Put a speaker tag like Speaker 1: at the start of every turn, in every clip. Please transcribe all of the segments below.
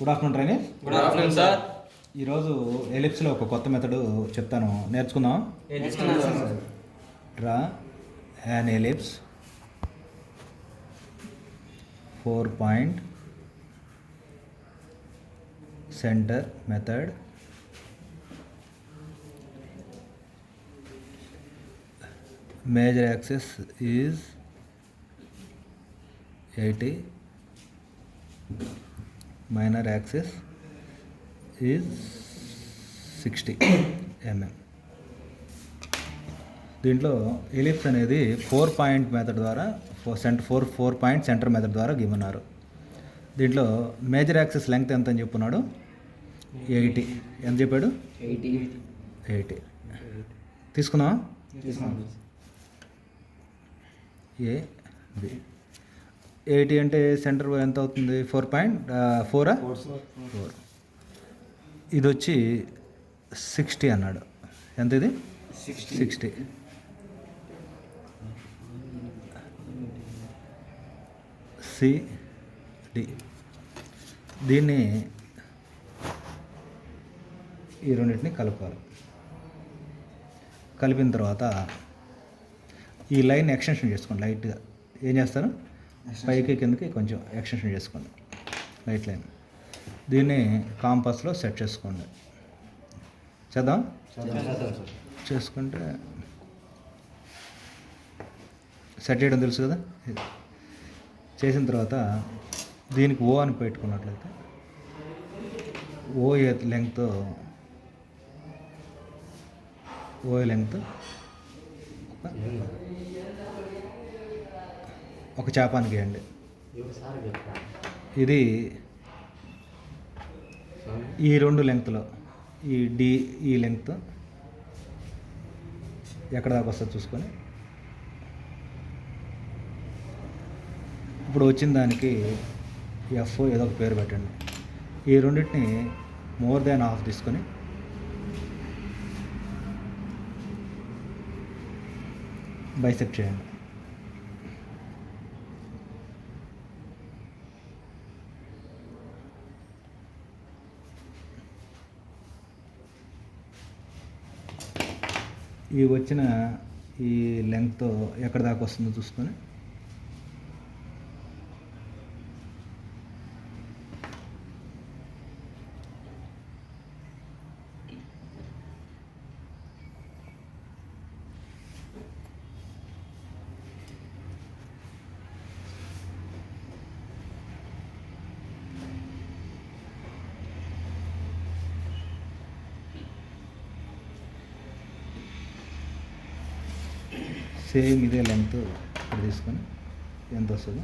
Speaker 1: Good afternoon training.
Speaker 2: Good afternoon sir.
Speaker 1: ఈరోజు ఎలిప్స్లో ఒక కొత్త మెథడ్ చెప్తాను, నేర్చుకుందాం. Draw an ellipse 4 point center method. Major axis is 80, minor axis is 60 mm. దీంట్లో ellipse అనేది 4 point మెథడ్ ద్వారా 4 point సెంటర్ మెథడ్ ద్వారా గిమ్మన్నారు. దీంట్లో మేజర్ యాక్సిస్ లెంగ్త్ ఎంత అని చెప్పున్నాడు? 80. ఎంత చెప్పాడు? 80. తీసుకుందామా? ఏ బి 80 అంటే సెంటర్ ఎంత అవుతుంది? 4.4. ఇది వచ్చి 60 అన్నాడు. ఎంత ఇది? 60. సిడి. దీన్ని ఈ రెండింటిని కలుపుకోవాలి. కలిపిన తర్వాత ఈ లైన్ ఎక్స్టెన్షన్ చేసుకోండి లైట్గా. ఏం చేస్తారు? పైకి కిందకి కొంచెం ఎక్స్టెన్షన్ చేసుకోండి, లైట్ లైన్. దీన్ని కాంపాస్లో సెట్ చేసుకోండి. చేద్దాం. చేసుకుంటే సెట్ చేయడం తెలుసు కదా. చేసిన తర్వాత దీనికి ఓ అని పెట్టుకున్నట్లయితే ఓ లెంగ్త్ ఒక చాపానికి వేయండి. ఇది ఈ రెండు లెంగ్త్లో ఈ లెంగ్త్ ఎక్కడ దాకా వస్తుందో చూసుకొని ఇప్పుడు వచ్చిన దానికి ఎఫ్ ఏదో ఒక పేరు పెట్టండి. ఈ రెండింటిని మోర్ దాన్ హాఫ్ తీసుకొని బైసెక్ట్ చేయండి. ఈ వచ్చిన ఈ లెంగ్త్ ఎక్కడ దాకా వస్తుందో చూసుకొని సేమ్ ఇదే లెంగ్త్ ఇక్కడ తీసుకొని ఎంత వస్తుందో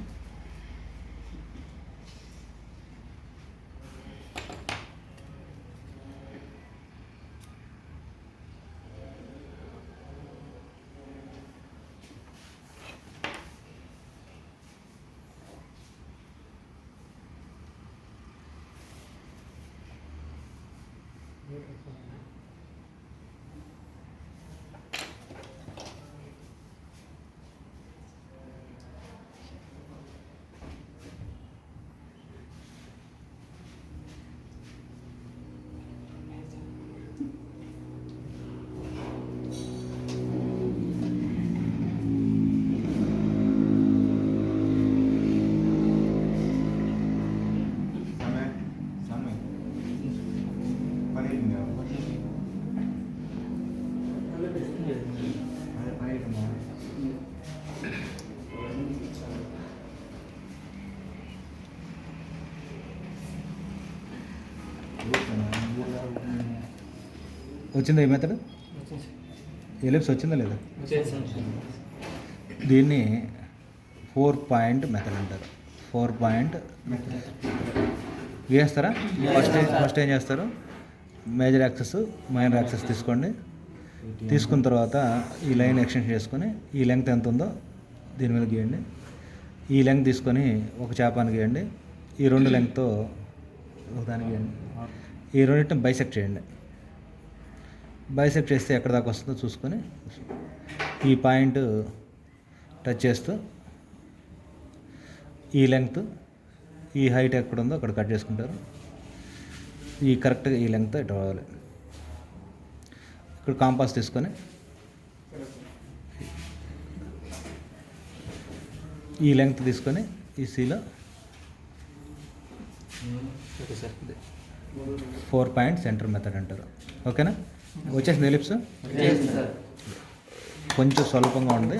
Speaker 1: వచ్చిందా? ఈ మెథడ్ ఎలిప్స్ వచ్చిందా లేదా? దీన్ని 4 point మెథడ్ అంటారు. 4 point వేస్తారా? ఫస్ట్ ఏం చేస్తారు? మేజర్ యాక్సెస్ మైనర్ యాక్సెస్ తీసుకోండి. తీసుకున్న తర్వాత ఈ లైన్ ఎక్స్టెన్షన్ చేసుకొని ఈ లెంగ్త్ ఎంత ఉందో దీని మీద గీయండి. ఈ లెంగ్త్ తీసుకొని ఒక చాపానికి గీయండి. ఈ రెండు లెంగ్త్తో ఒకదానికి గీయండి. ఈ రెండింటిని బైసెక్ట్ చేయండి. బైసెక్ట్ చేస్తే ఎక్కడ దాకా వస్తుందో చూసుకొని ఈ పాయింట్ టచ్ చేస్తూ ఈ లెంగ్త్ ఈ హైట్ ఎక్కడ ఉందో అక్కడ కట్ చేసుకుంటారు. ఈ కరెక్ట్గా ఈ లెంగ్త్ ఇటు రావాలి. ఇక్కడ కాంపాస్ తీసుకొని ఈ లెంగ్త్ తీసుకొని ఈ సీలో 4 పాయింట్ సెంటర్ మెథడ్ అంటారు. ఓకేనా? వచ్చేసింది ఎలిప్స్. కొంచెం స్వల్పంగా ఉంది.